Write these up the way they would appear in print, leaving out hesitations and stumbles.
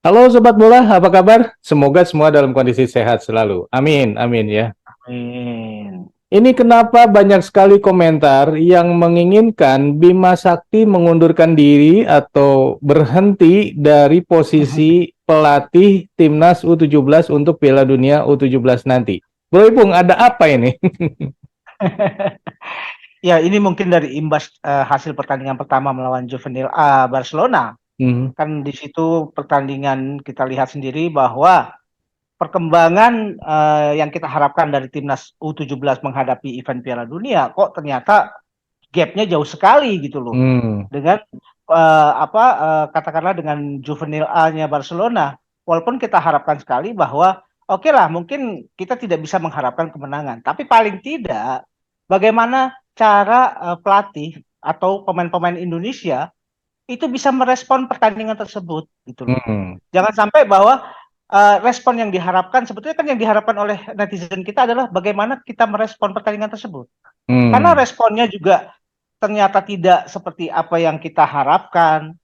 Halo Sobat Bola, apa kabar? Semoga semua dalam kondisi sehat selalu. Amin, amin ya. Amin. Ini kenapa banyak sekali komentar yang menginginkan Bima Sakti mengundurkan diri atau berhenti dari posisi pelatih Timnas U17 untuk Piala Dunia U17 nanti. Bro Ipung, ada apa ini? Ya, ini mungkin dari imbas hasil pertandingan pertama melawan Juvenil A Barcelona. Hmm, Kan di situ pertandingan kita lihat sendiri bahwa perkembangan yang kita harapkan dari timnas U17 menghadapi event Piala Dunia kok ternyata gapnya jauh sekali gitu loh. hmm, Dengan katakanlah dengan Juvenil A-nya Barcelona, walaupun kita harapkan sekali bahwa oke lah mungkin kita tidak bisa mengharapkan kemenangan, tapi paling tidak bagaimana cara pelatih atau pemain-pemain Indonesia itu bisa merespon pertandingan tersebut gitu loh. hmm, Jangan sampai bahwa respon yang diharapkan sebetulnya kan yang diharapkan oleh netizen kita adalah bagaimana kita merespon pertandingan tersebut. Karena hmm, responnya juga ternyata tidak seperti apa yang kita harapkan.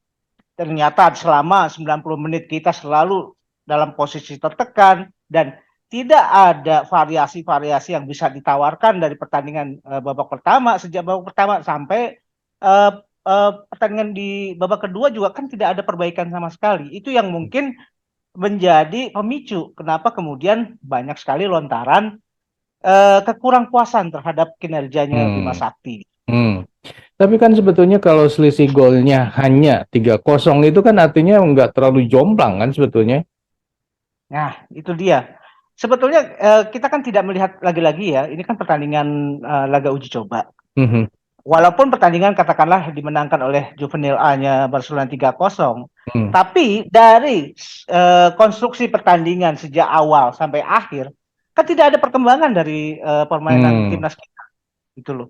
Ternyata selama 90 menit kita selalu dalam posisi tertekan dan tidak ada variasi-variasi yang bisa ditawarkan dari pertandingan babak pertama sejak babak pertama sampai uh, pertandingan di babak kedua juga kan tidak ada perbaikan sama sekali. Itu yang mungkin menjadi pemicu kenapa kemudian banyak sekali lontaran kekurang puasan terhadap kinerjanya Bima hmm, Sakti. hmm. Tapi kan sebetulnya kalau selisih golnya hanya 3-0 itu kan artinya nggak terlalu jomplang kan sebetulnya. Nah, itu dia. Sebetulnya kita kan tidak melihat lagi-lagi ya, ini kan pertandingan laga uji coba. Mhm, Walaupun pertandingan katakanlah dimenangkan oleh Juvenil A-nya Barcelona 3-0, hmm, tapi dari konstruksi pertandingan sejak awal sampai akhir, kan tidak ada perkembangan dari permainan hmm, timnas kita gitu loh.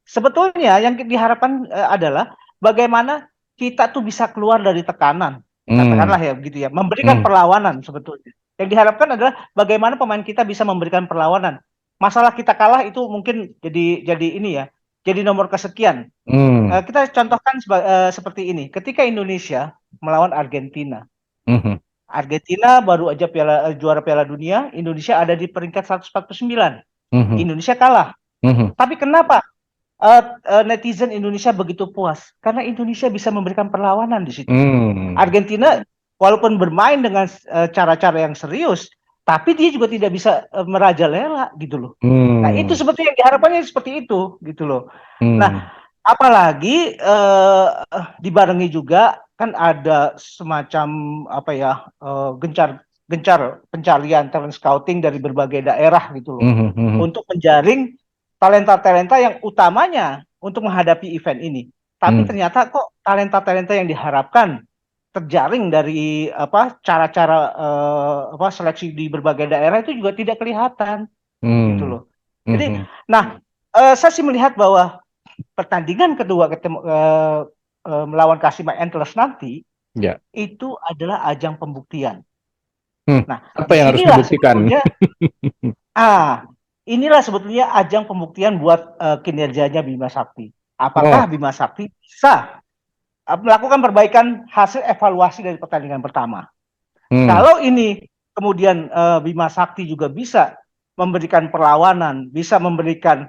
Sebetulnya yang diharapkan adalah bagaimana kita tuh bisa keluar dari tekanan, hmm, katakanlah ya begitu ya, memberikan hmm, perlawanan sebetulnya. Yang diharapkan adalah bagaimana pemain kita bisa memberikan perlawanan. Masalah kita kalah itu mungkin jadi ini ya, jadi nomor kesekian. hmm, Kita contohkan seperti ini, ketika Indonesia melawan Argentina. mhm, Argentina baru aja juara Piala Dunia, Indonesia ada di peringkat 149. mhm, Indonesia kalah. mhm, Tapi kenapa netizen Indonesia begitu puas karena Indonesia bisa memberikan perlawanan di situ. hmm, Argentina walaupun bermain dengan cara-cara yang serius, tapi dia juga tidak bisa merajalela gitu loh. Nah, itu hmm, sebetulnya yang diharapkannya seperti itu gitu loh. Nah, hmm, apalagi dibarengi juga kan ada semacam apa ya gencar gencar pencarian talent scouting dari berbagai daerah gitu loh mhm, mhm, untuk menjaring talenta-talenta yang utamanya untuk menghadapi event ini. Tapi hmm, ternyata kok talenta-talenta yang diharapkan terjaring dari apa cara-cara apa seleksi di berbagai daerah itu juga tidak kelihatan gitu hmm, loh. Jadi, mhm, nah saya sih melihat bahwa pertandingan kedua ketemu melawan Kashima Antlers nanti ya, itu adalah ajang pembuktian. hmm, Nah, apa yang harus disinilah dibuktikan? sebetulnya inilah sebetulnya ajang pembuktian buat kinerjanya Bima Sakti. Apakah Oh, Bima Sakti bisa melakukan perbaikan hasil evaluasi dari pertandingan pertama? hmm, Kalau ini kemudian Bima Sakti juga bisa memberikan perlawanan, bisa memberikan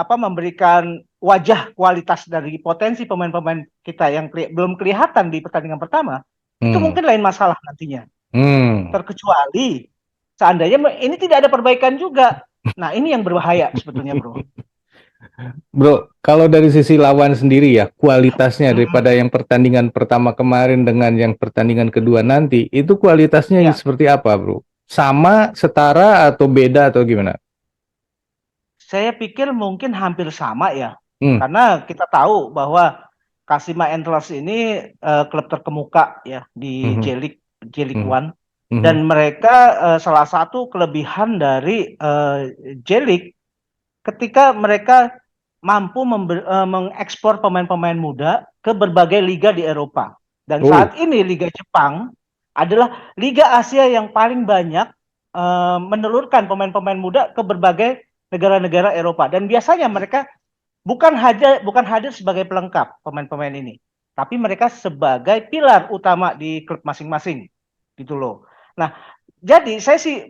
memberikan wajah kualitas dari potensi pemain-pemain kita yang belum kelihatan di pertandingan pertama, itu hmm, mungkin lain masalah nantinya. hmm. Terkecuali seandainya ini tidak ada perbaikan juga. Nah, ini yang berbahaya sebetulnya, Bro. Bro, kalau dari sisi lawan sendiri ya, kualitasnya Mm-mm. daripada yang pertandingan pertama kemarin dengan yang pertandingan kedua nanti, itu kualitasnya Ya, seperti apa, Bro? Sama, setara, atau beda, atau gimana? saya pikir mungkin hampir sama ya. Hmm, Karena kita tahu bahwa Kashima Antlers ini klub terkemuka ya di mhm, J-League mhm, One mhm, dan mereka salah satu kelebihan dari J-League ketika mereka mampu mengekspor pemain-pemain muda ke berbagai liga di Eropa. Dan oh, saat ini Liga Jepang adalah Liga Asia yang paling banyak menelurkan pemain-pemain muda ke berbagai negara-negara Eropa. Dan biasanya mereka bukan hadir sebagai pelengkap pemain-pemain ini. tapi mereka sebagai pilar utama di klub masing-masing, gitu loh. Nah, jadi saya sih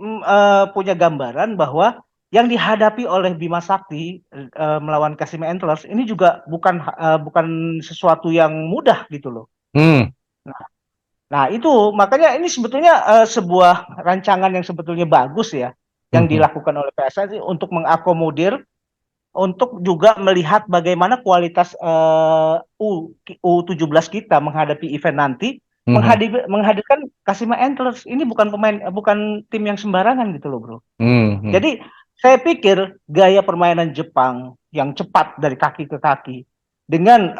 punya gambaran bahwa yang dihadapi oleh Bima Sakti melawan Kashima Antlers ini juga bukan sesuatu yang mudah gitu loh. Hmm. Nah, itu makanya ini sebetulnya sebuah rancangan yang sebetulnya bagus ya, yang Mhm. dilakukan oleh PSSI untuk mengakomodir, untuk juga melihat bagaimana kualitas U17 kita menghadapi event nanti, Mhm. menghadirkan Kashima Antlers. Ini bukan tim yang sembarangan gitu loh, Bro. Mhm. Jadi saya pikir gaya permainan Jepang yang cepat dari kaki ke kaki dengan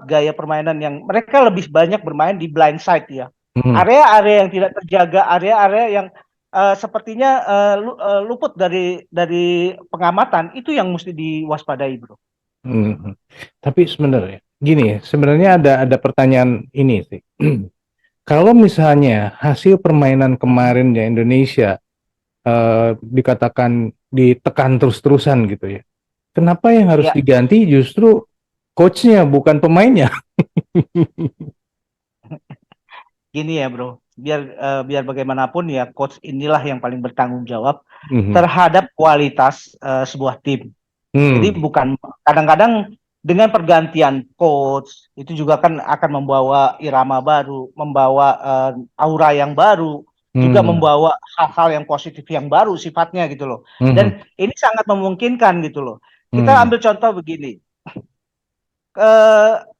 gaya permainan yang mereka lebih banyak bermain di blind side ya. Mhm. Area-area yang tidak terjaga, area-area yang sepertinya luput dari pengamatan itu yang mesti diwaspadai, Bro. Mhm. Tapi sebenarnya gini, sebenarnya ada pertanyaan ini sih. Kalau misalnya hasil permainan kemarin ya Indonesia dikatakan ditekan terus-terusan gitu ya, kenapa yang harus Ya, diganti justru coachnya bukan pemainnya? gini ya, Bro. Biar bagaimanapun ya coach inilah yang paling bertanggung jawab Mhm. terhadap kualitas sebuah tim. Jadi Hmm. bukan, kadang-kadang dengan pergantian coach itu juga kan akan membawa irama baru, membawa aura yang baru, juga Hmm. membawa hal-hal yang positif yang baru sifatnya gitu loh. Mhm. Dan ini sangat memungkinkan gitu loh. Kita Hmm. ambil contoh begini.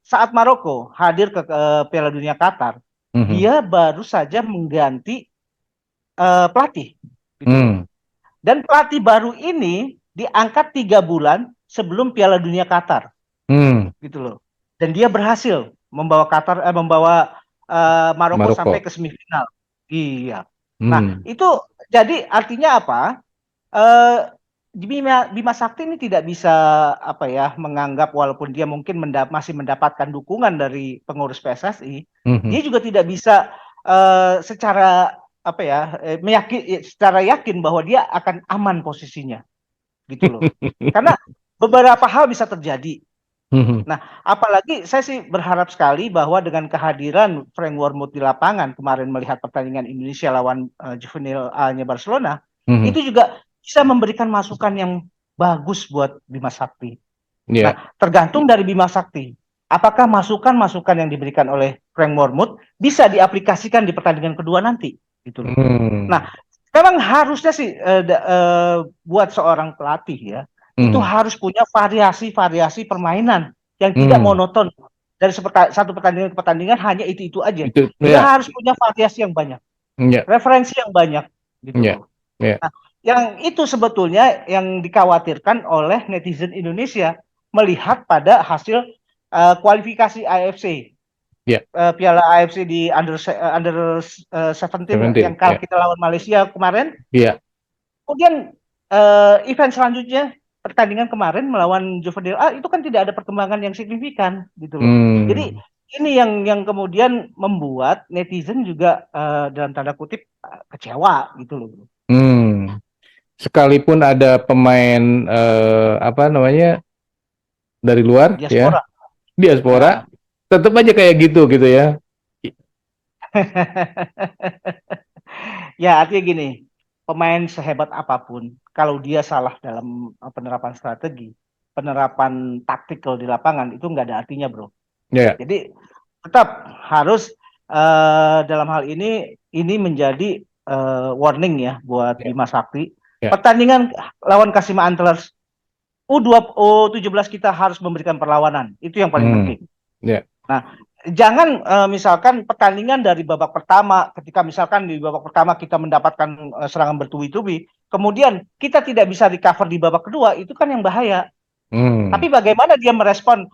Saat Maroko hadir ke Piala Dunia Qatar, Mhm. dia baru saja mengganti pelatih gitu loh. Hmm. Dan pelatih baru ini diangkat 3 bulan sebelum Piala Dunia Qatar, Hmm. gitu loh. Dan dia berhasil membawa Maroko sampai Maroko. ke semifinal. Iya. Nah, Hmm. itu jadi artinya apa? Eh, Bima Sakti ini tidak bisa menganggap walaupun dia mungkin masih mendapatkan dukungan dari pengurus PSSI, Mhm. dia juga tidak bisa secara secara yakin bahwa dia akan aman posisinya gitu loh. Karena beberapa hal bisa terjadi. Mhm. Nah, apalagi saya sih berharap sekali bahwa dengan kehadiran Frank Wormuth di lapangan kemarin melihat pertandingan Indonesia lawan Juvenil A-nya Barcelona, Mhm. itu juga bisa memberikan masukan yang bagus buat Bima Sakti. Ya. Nah, tergantung dari Bima Sakti. Apakah masukan-masukan yang diberikan oleh Frank Wormuth bisa diaplikasikan di pertandingan kedua nanti, gitu loh. Hmm. Nah, memang harusnya sih buat seorang pelatih ya, itu Mhm. harus punya variasi-variasi permainan yang tidak Hmm. monoton dari satu pertandingan ke pertandingan hanya itu aja. Itu Dia ya. harus punya variasi yang banyak, Ya. referensi yang banyak, gitu Ya. loh. Ya. Nah, yang itu sebetulnya yang dikhawatirkan oleh netizen Indonesia melihat pada hasil kualifikasi AFC, Ya. Piala AFC di under 17 yang 17. kalah Ya. kita lawan Malaysia kemarin. Ya. Kemudian event selanjutnya pertandingan kemarin melawan Juvenil A itu kan tidak ada perkembangan yang signifikan gitu loh. Jadi Hmm. ini yang kemudian membuat netizen juga dalam tanda kutip kecewa gitu loh. Hmm. Sekalipun ada pemain apa namanya dari luar ya, Diaspora. diaspora, Nah. tetap aja kayak gitu ya. Ya, artinya gini, pemain sehebat apapun, kalau dia salah dalam penerapan strategi, penerapan taktikal di lapangan, itu nggak ada artinya, bro. Ya. Jadi, tetap harus dalam hal ini menjadi warning ya buat Ya. Bima Sakti. Ya. Pertandingan lawan Kashima Antlers, U17 kita harus memberikan perlawanan. Itu yang paling Hmm. penting. Ya. Nah, jangan misalkan pertandingan dari babak pertama, ketika misalkan di babak pertama kita mendapatkan serangan bertubi-tubi, kemudian kita tidak bisa recover di babak kedua, itu kan yang bahaya. Hmm. Tapi bagaimana dia merespon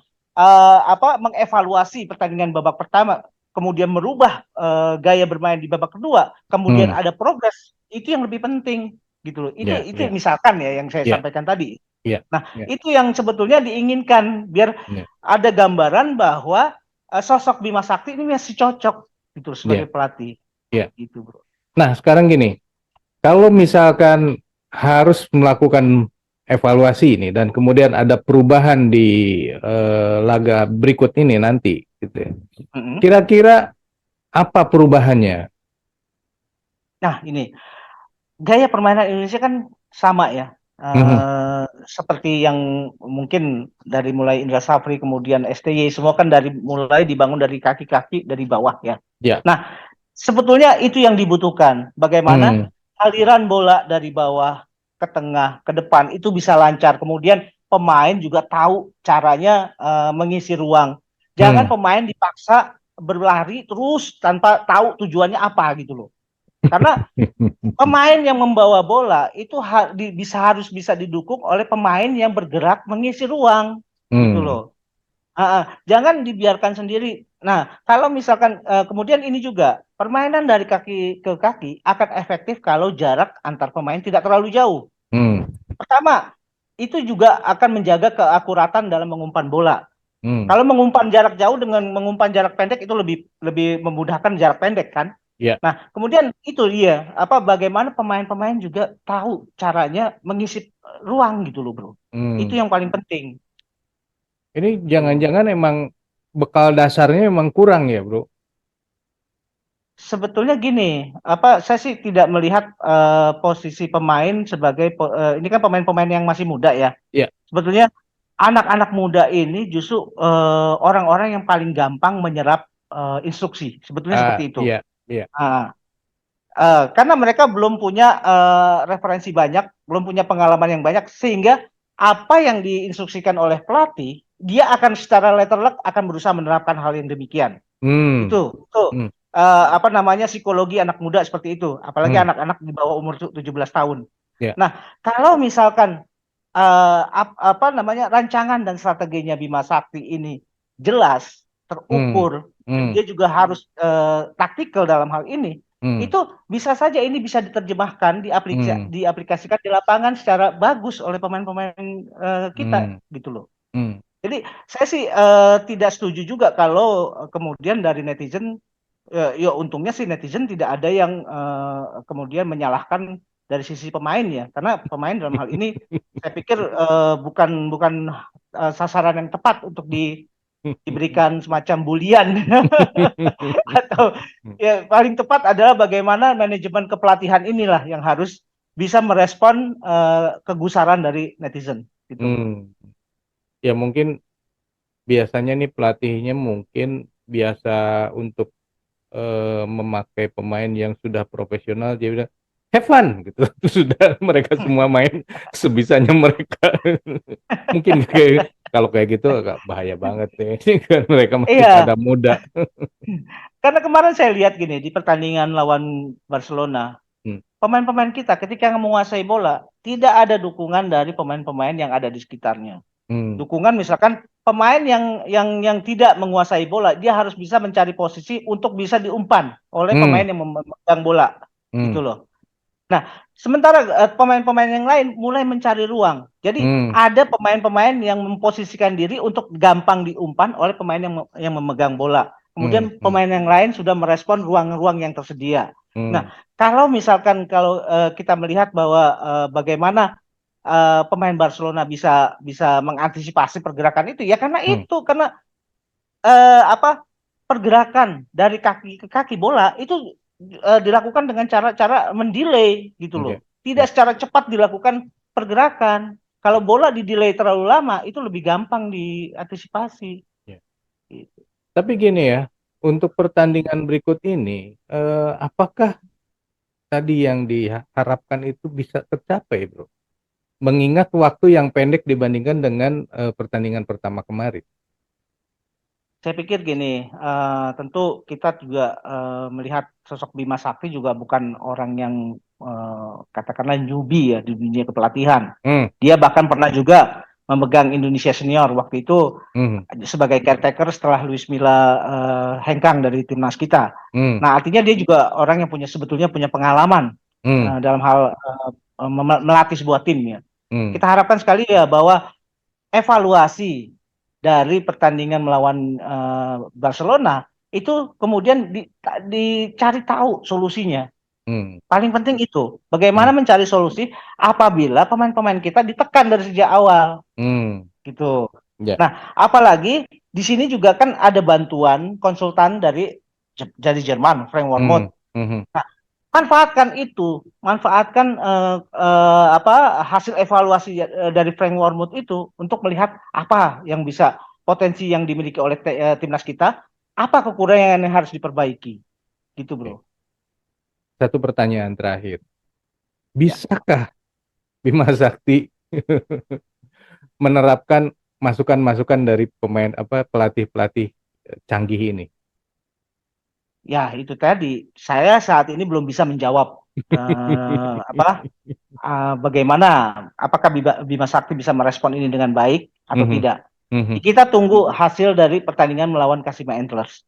mengevaluasi pertandingan babak pertama, kemudian merubah gaya bermain di babak kedua, kemudian Hmm. ada progres, itu yang lebih penting gitu loh. Itu Ya. itu Ya. misalkan ya yang saya Ya. sampaikan tadi. Ya. Nah, Ya. itu yang sebetulnya diinginkan biar Ya. ada gambaran bahwa sosok Bima Sakti ini masih cocok gitu Ya. sebagai pelatih Ya. gitu, bro. Nah, sekarang gini, kalau misalkan harus melakukan evaluasi ini dan kemudian ada perubahan di laga berikut ini nanti gitu ya. Mm-mm. Kira-kira apa perubahannya? Nah, ini gaya permainan Indonesia kan sama ya. Mhm. Seperti yang mungkin dari mulai Indra Safri kemudian STY semua kan dari mulai dibangun dari kaki-kaki dari bawah ya. Ya. Nah, sebetulnya itu yang dibutuhkan. Bagaimana Hmm. aliran bola dari bawah ke tengah ke depan itu bisa lancar. Kemudian pemain juga tahu caranya mengisi ruang. Jangan Hmm. pemain dipaksa berlari terus tanpa tahu tujuannya apa gitu loh. Karena pemain yang membawa bola itu harus bisa didukung oleh pemain yang bergerak mengisi ruang gitu Hmm. loh. Jangan dibiarkan sendiri. Nah, kalau misalkan kemudian ini juga permainan dari kaki ke kaki akan efektif kalau jarak antar pemain tidak terlalu jauh. Hmm. Pertama, itu juga akan menjaga keakuratan dalam mengumpan bola. Hmm. Kalau mengumpan jarak jauh dengan mengumpan jarak pendek itu lebih lebih memudahkan jarak pendek kan. Ya. Nah, kemudian itu dia apa bagaimana pemain-pemain juga tahu caranya mengisi ruang gitu loh, Bro. Itu Hmm. yang paling penting. Ini Tuh. jangan-jangan emang bekal dasarnya emang kurang ya, Bro? Sebetulnya gini, apa saya sih tidak melihat posisi pemain sebagai ini kan pemain-pemain yang masih muda ya. Ya. Sebetulnya anak-anak muda ini justru orang-orang yang paling gampang menyerap instruksi. Sebetulnya seperti itu. Iya, iya. Nah, karena mereka belum punya referensi banyak, belum punya pengalaman yang banyak, sehingga apa yang diinstruksikan oleh pelatih, dia akan secara letterlek akan berusaha menerapkan hal yang demikian. Hmm. Itu Hmm. apa namanya psikologi anak muda seperti itu, apalagi Hmm. anak-anak di bawah umur 17 tahun. Ya. Nah, kalau misalkan apa namanya rancangan dan strateginya Bima Sakti ini jelas, Hmm. terukur, dan Hmm. dia juga harus taktikal dalam hal ini, Hmm. itu bisa saja ini bisa diterjemahkan, Hmm. diaplikasikan di lapangan secara bagus oleh pemain-pemain kita Hmm. gitu loh. Hmm. Jadi saya sih tidak setuju juga kalau kemudian dari netizen, ya untungnya sih netizen tidak ada yang kemudian menyalahkan dari sisi pemain ya, karena pemain dalam hal ini saya pikir bukan bukan sasaran yang tepat untuk diberikan semacam bulian atau ya paling tepat adalah bagaimana manajemen kepelatihan inilah yang harus bisa merespon kegusaran dari netizen gitu. Hmm. Ya mungkin biasanya nih pelatihnya mungkin biasa untuk memakai pemain yang sudah profesional, dia bilang have fun gitu. Sudah mereka semua main sebisanya mereka. Mungkin kayak kalau kayak gitu agak bahaya banget ya. Ini kan mereka masih pada Iya, muda. karena kemarin saya lihat gini di pertandingan lawan Barcelona, Hmm. pemain-pemain kita ketika menguasai bola tidak ada dukungan dari pemain-pemain yang ada di sekitarnya. Hmm. Dukungan misalkan pemain yang tidak menguasai bola, dia harus bisa mencari posisi untuk bisa diumpan oleh pemain Hmm. yang memegang bola, gitu Hmm. loh. Nah, sementara pemain-pemain yang lain mulai mencari ruang. Jadi Hmm. ada pemain-pemain yang memposisikan diri untuk gampang diumpan oleh pemain yang memegang bola. Hmm. Kemudian Hmm. pemain yang lain sudah merespon ruang-ruang yang tersedia. Hmm. Nah, kalau misalkan kalau kita melihat bahwa bagaimana pemain Barcelona bisa bisa mengantisipasi pergerakan itu, ya karena Hmm. itu karena apa pergerakan dari kaki ke kaki bola itu dilakukan dengan cara-cara mendelay gitu loh. Ya, Tidak ya, secara cepat dilakukan pergerakan. Kalau bola didelay terlalu lama itu lebih gampang diantisipasi. ya. Gitu. Tapi gini ya, untuk pertandingan berikut ini, apakah tadi yang diharapkan itu bisa tercapai, Bro? Mengingat waktu yang pendek dibandingkan dengan pertandingan pertama kemarin. Saya pikir gini, tentu kita juga melihat sosok Bima Sakti juga bukan orang yang katakanlah newbie ya di dunia kepelatihan. Hmm. Dia bahkan pernah juga memegang Indonesia Senior waktu itu Hmm. sebagai caretaker setelah Luis Milla hengkang dari timnas kita. Hmm. Nah, artinya dia juga orang yang sebetulnya punya pengalaman Hmm. dalam hal melatih sebuah tim ya. Hmm. Kita harapkan sekali ya bahwa evaluasi dari pertandingan melawan Barcelona itu kemudian dicari tahu solusinya. Hmm. Paling penting itu, bagaimana Hmm. mencari solusi apabila pemain-pemain kita ditekan dari sejak awal, Hmm. gitu. Ya. Nah, apalagi di sini juga kan ada bantuan konsultan dari Jerman, Frank Wormuth. Nah, manfaatkan itu, manfaatkan hasil evaluasi dari Frank Wormuth itu untuk melihat apa yang bisa potensi yang dimiliki oleh timnas kita, apa kekurangan yang harus diperbaiki, gitu bro. Satu pertanyaan terakhir, Ya. bisakah Bima Sakti menerapkan masukan-masukan dari pemain pelatih-pelatih canggih ini? Ya, itu tadi. Saya saat ini belum bisa menjawab bagaimana, apakah Bima Sakti bisa merespon ini dengan baik atau Mhm, tidak. mhm, Kita tunggu hasil dari pertandingan melawan Kashima Antlers.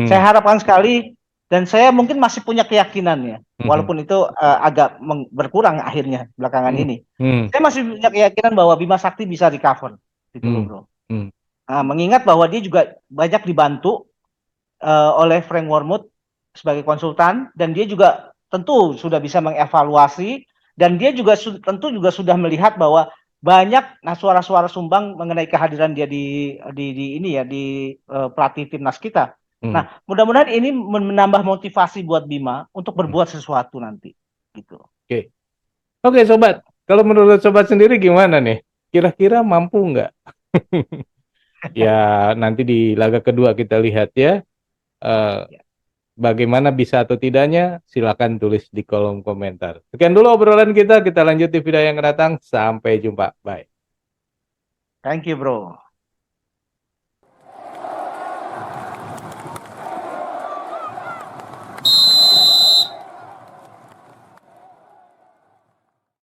Saya mhm, harapkan sekali, dan saya mungkin masih punya keyakinan ya, mhm, walaupun itu agak berkurang akhirnya belakangan mhm, ini. mhm, Saya masih punya keyakinan bahwa Bima Sakti bisa recover, gitu loh mhm, bro. mhm, Nah, mengingat bahwa dia juga banyak dibantu oleh Frank Wormuth sebagai konsultan, dan dia juga tentu sudah bisa mengevaluasi, dan dia juga tentu juga sudah melihat bahwa banyak suara-suara sumbang mengenai kehadiran dia di ini ya, di pelatih timnas kita. mhm. Nah, mudah-mudahan ini menambah motivasi buat Bima untuk berbuat sesuatu nanti, gitu. Oke, oke sobat. Kalau menurut sobat sendiri gimana nih? Kira-kira mampu nggak? Ya nanti di laga kedua kita lihat ya. Eh, Ya. Bagaimana bisa atau tidaknya? Silakan tulis di kolom komentar. Sekian dulu obrolan kita. Kita lanjut di video yang akan datang. Sampai jumpa. Bye. Thank you, bro.